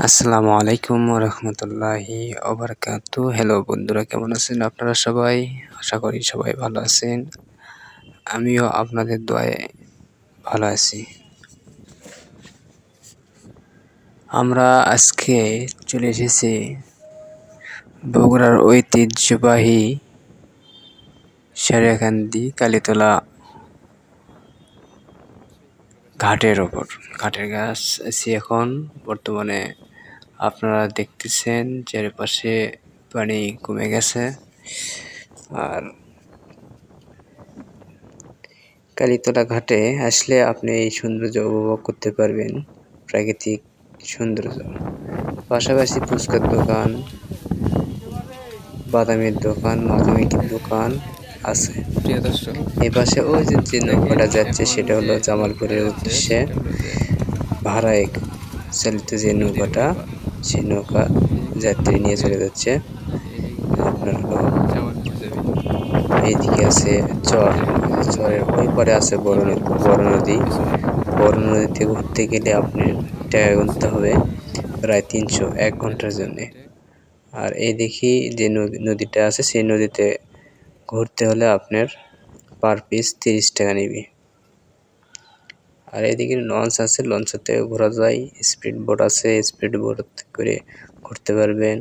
আসসালামু আলাইকুম রহমতুল্লাহি ওবারাকাতু। হ্যালো বন্ধুরা, কেমন আছেন আপনারা সবাই? আশা করি সবাই ভালো আছেন। আমিও আপনাদের দোয়ায় ভালো আছি। আমরা আজকে চলে এসেছি বগুড়ার ঐতিহ্যবাহী সারিয়াকান্দি কালীতলা ঘাটের ওপর। ঘাটের গাছ আছি এখন বর্তমানে। আপনারা দেখতেছেন চারিপাশে পানি কমে গেছে। আর কালীতলা ঘাটে আসলে আপনি এই সৌন্দর্য উপভোগ করতে পারবেন, প্রাকৃতিক সৌন্দর্য। পাশাপাশি ফুচকার দোকান, বাদামের দোকান, মাখামাখির দোকান আছে। প্রিয় দর্শক, এই পাশে ওই যে নৌকাটা যাচ্ছে সেটা হলো জামালপুরের উদ্দেশ্যে ভাড়ায় চালিত যে নৌকাটা, সেই নৌকা যাত্রী নিয়ে চলে যাচ্ছে। আপনার এইদিকে আছে চর, চরের ওই পারে আছে বড় নদী। বড় নদীতে ঘুরতে গেলে আপনি টাকা গুনতে হবে প্রায় 300 1 ঘন্টার জন্যে। আর এইদিকে যে নদীটা আছে সেই নদীতে ঘুরতে হলে আপনার পার পিস 30 টাকা নেবে। আর এদিকে লঞ্চ আছে, লঞ্চেতে ঘোরা যায়। স্পিড বোট আছে, স্পিড বোট করে ঘুরতে পারবেন।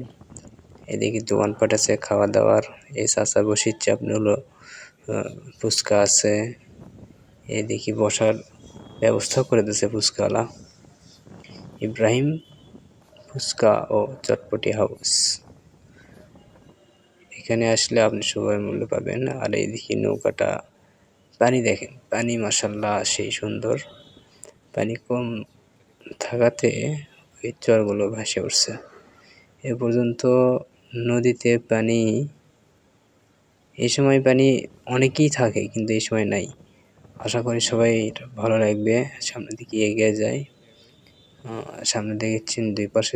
এদিকে দোকানপাট আছে খাওয়া দাওয়ার। এই চাচা বসিচ্ছে আপনি হলো ফুচকা আছে। এদিকে বসার ব্যবস্থা করে দিয়েছে ফুচকাওয়ালা, ইব্রাহিম ফুচকা ও চটপটি হাউস। এখানে আসলে আপনি সবাই মূল্য পাবেন। আর এইদিকে নৌকাটা, পানি দেখেন, পানি মাশাআল্লাহ সেই সুন্দর। পানি কম থাকাতে ওই চরগুলো ভাসে উঠছে। এ পর্যন্ত নদীতে পানি, এই সময় পানি অনেকই থাকে কিন্তু এই সময় নাই। আশা করি সবাই ভালো লাগবে। সামনের দিকে এগিয়ে যায়। সামনে দেখছেন দুই পাশে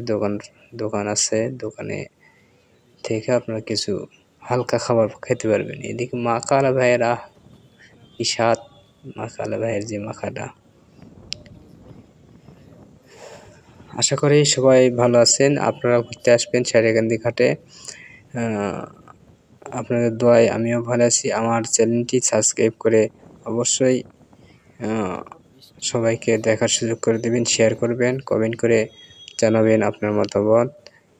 দোকান আছে। দোকানে থেকে আপনারা কিছু হালকা খাবার খেতে পারবেন। এদিকে মাকালা ভাইয়েরা কি স্বাদ, মাকালা ভাইয়ের যে মাখাটা। আশা করি সবাই ভালো আছেন। আপনারা ঘুরতে আসবেন সারিয়াকান্দি ঘাটে। আপনাদের দোয়ায় আমিও ভালো আছি। আমার চ্যানেলটি সাবস্ক্রাইব করে অবশ্যই সবাইকে দেখার সুযোগ করে দেবেন, শেয়ার করবেন, কমেন্ট করে জানাবেন আপনার মতামত।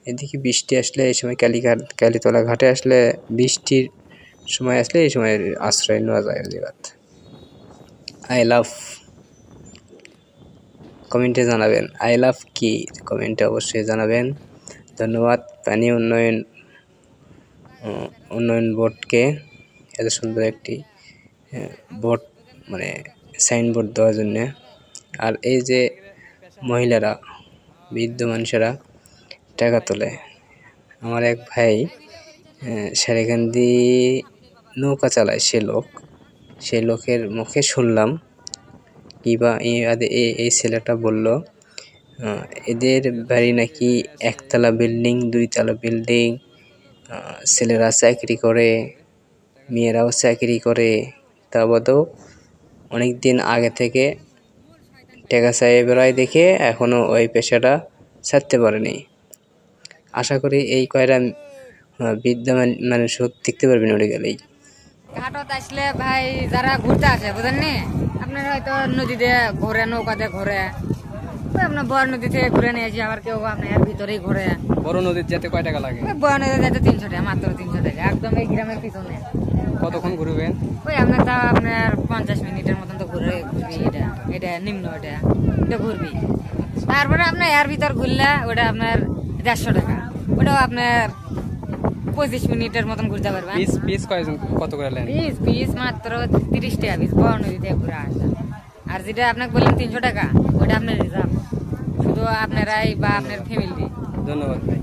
এদিকে বৃষ্টি আসলে, এই সময় কালীতলা ঘাটে আসলে, বৃষ্টির সময় আসলে এই সময় আশ্রয় নেওয়া যায় জায়গাত। আই লাভ, কমেন্টে জানাবেন আই লাভ কি, কমেন্টে অবশ্যই জানাবেন। ধন্যবাদ পানি উন্নয়ন বোর্ডকে এত সুন্দর একটি বোর্ড, মানে সাইনবোর্ড দেওয়ার জন্যে। আর এই যে মহিলারা, বৃদ্ধ মানুষেরা টাকা তোলে। আমার এক ভাই সারিয়াকান্দি নৌকা চালায়, সেই লোকের মুখে শুনলাম কিবা এই ছেলেটা বলল এদের বাড়ি নাকি একতলা বিল্ডিং, 2 তলা বিল্ডিং। ছেলেরা চাকরি করে, মেয়েরাও চাকরি করে। তা বাদেও অনেক দিন আগে থেকে টাকা চাই বেড়ায় দেখে এখনও ওই পেশাটা ছাড়তে পারেনি। আশা করি এই কয়টা বৃদ্ধ মানুষ দেখতে পারবেন ওটা গেলেই। ঘাটত আসলে ভাই যারা ঘুরতে আসে বুঝেন নি, আপনার হয়তো নদীতে ঘোরে, নৌকাতে ঘোরে। আপনার বড় নদী থেকে ঘুরে নিয়ে আসি, আবার কেউ আপনার এর ভিতরেই ঘোরে। বড় নদীর যেতে কয় টাকা লাগে? বড় নদীতে যেতে 300 টাকা, মাত্র 300 টাকা, একদম এই গ্রামের পিছনে। কতক্ষণ ঘুরবেন? ওই আপনার তা আপনার 50 মিনিটের মতন তো ঘুরবি। এটা নিম্ন, এটা ঘুরবি। তারপরে আপনার এর ভিতর ঘুরলে ওটা আপনার 150 টাকা। ওটাও আপনার 25 মিনিটের মতন ঘুরতে পারবেন। পিস কত করে নেন? পিস মাত্র 30 টাকা পিস, বড় নদী থেকে ঘুরে আসা। আর যেটা আপনাকে বললেন 300 টাকা, ওটা আপনার রিজার্ভ, শুধু আপনারাই বা আপনার ফ্যামিলি। ধন্যবাদ ভাই।